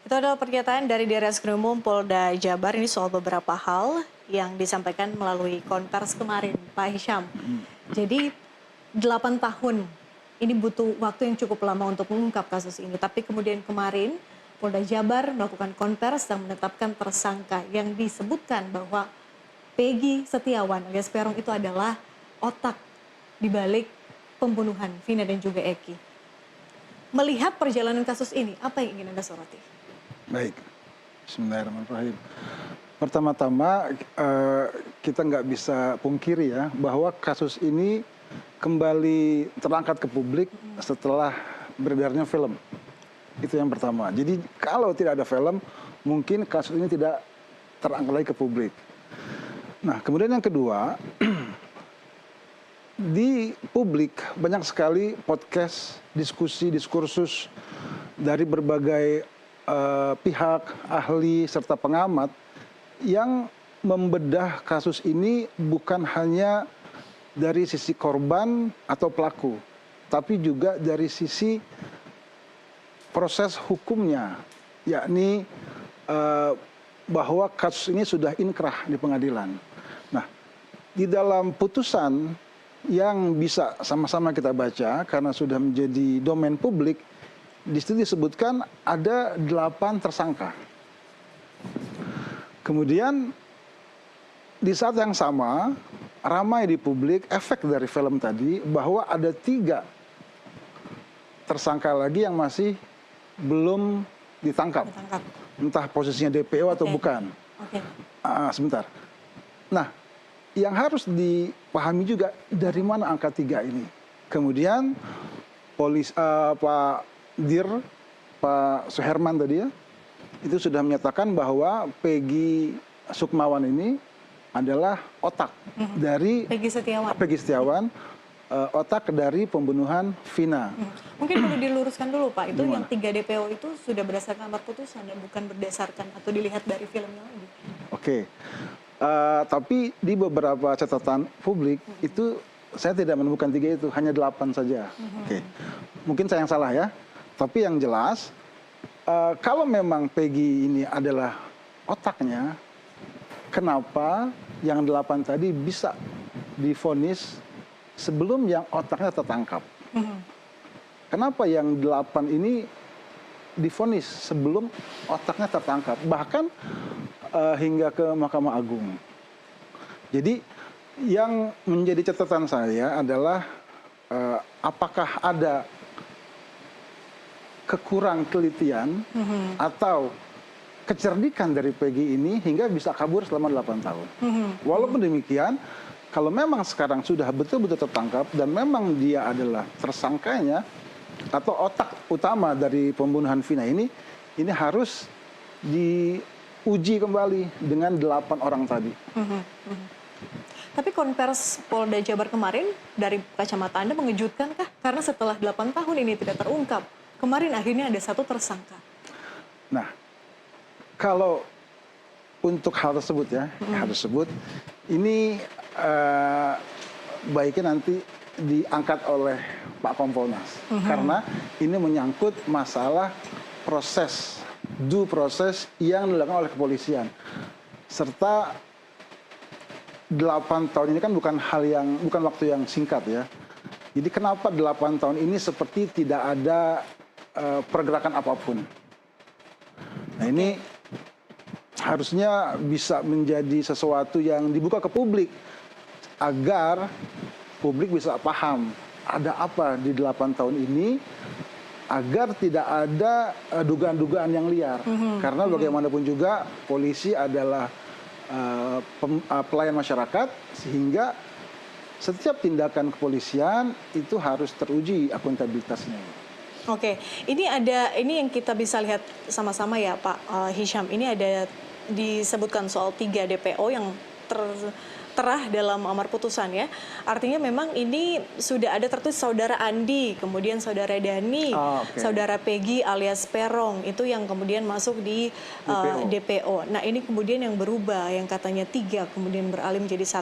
Itu adalah pernyataan dari Direskrim Polda Jabar ini soal beberapa hal yang disampaikan melalui konvers kemarin, Pak Hisham. Jadi 8 tahun ini butuh waktu yang cukup lama untuk mengungkap kasus ini. Tapi kemudian kemarin Polda Jabar melakukan konvers dan menetapkan tersangka yang disebutkan bahwa Peggy Setiawan alias Peron itu adalah otak dibalik pembunuhan Vina dan juga Eki. Melihat perjalanan kasus ini, apa yang ingin Anda soroti? Baik, bismillahirrahmanirrahim. Pertama-tama kita nggak bisa pungkiri ya bahwa kasus ini kembali terangkat ke publik setelah beredarnya film. Itu yang pertama. Jadi kalau tidak ada film, mungkin kasus ini tidak terangkat lagi ke publik. Nah, kemudian yang kedua, di publik banyak sekali podcast, diskusi, diskursus dari berbagai pihak, ahli, serta pengamat yang membedah kasus ini bukan hanya dari sisi korban atau pelaku, tapi juga dari sisi proses hukumnya, yakni bahwa kasus ini sudah inkrah di pengadilan. Nah, di dalam putusan yang bisa sama-sama kita baca karena sudah menjadi domain publik, di situ disebutkan ada 8 tersangka. Kemudian di saat yang sama ramai di publik efek dari film tadi bahwa ada 3 tersangka lagi yang masih belum ditangkap. Entah posisinya DPO atau bukan. Sebentar. Nah, yang harus dipahami juga dari mana angka 3 ini. Kemudian Pak Dir, Pak Suherman tadi ya, itu sudah menyatakan bahwa Peggy Sukmawan ini adalah otak dari Peggy Setiawan, otak dari pembunuhan Vina. Mungkin perlu diluruskan dulu Pak, itu yang 3 DPO itu sudah berdasarkan amar putusan dan bukan berdasarkan atau dilihat dari filmnya lagi. Oke. Tapi di beberapa catatan publik itu saya tidak menemukan 3 itu, hanya 8 saja. Oke. Mungkin saya yang salah ya. Tapi yang jelas, kalau memang Peggy ini adalah otaknya, kenapa yang 8 tadi bisa divonis sebelum yang otaknya tertangkap? Kenapa yang 8 ini divonis sebelum otaknya tertangkap? Bahkan hingga ke Mahkamah Agung. Jadi yang menjadi catatan saya adalah apakah ada kekurang telitian atau kecerdikan dari Peggy ini hingga bisa kabur selama 8 tahun. Walaupun demikian, kalau memang sekarang sudah betul-betul tertangkap dan memang dia adalah tersangkanya atau otak utama dari pembunuhan Vina ini harus diuji kembali dengan 8 orang tadi. Tapi konvers Polda Jabar kemarin dari kacamata Anda mengejutkan kah? Karena setelah 8 tahun ini tidak terungkap, kemarin akhirnya ada 1 tersangka. Nah, kalau untuk hal tersebut ya, hal tersebut ini baiknya nanti diangkat oleh Pak Kompolnas. Karena ini menyangkut masalah proses, due proses yang dilakukan oleh kepolisian. Serta 8 tahun ini kan bukan waktu yang singkat ya. Jadi kenapa 8 tahun ini seperti tidak ada pergerakan apapun. Nah, ini harusnya bisa menjadi sesuatu yang dibuka ke publik agar publik bisa paham ada apa di 8 tahun ini agar tidak ada dugaan-dugaan yang liar. Karena bagaimanapun juga polisi adalah pelayan masyarakat, sehingga setiap tindakan kepolisian itu harus teruji akuntabilitasnya. Oke, ini yang kita bisa lihat sama-sama ya Pak Hisham. Ini ada disebutkan soal 3 DPO yang tertera dalam amar putusan ya. Artinya memang ini sudah ada tertulis saudara Andi, kemudian saudara Dani, saudara Peggy alias Perong, itu yang kemudian masuk di DPO. Nah, ini kemudian yang berubah, yang katanya 3 kemudian beralih menjadi 1.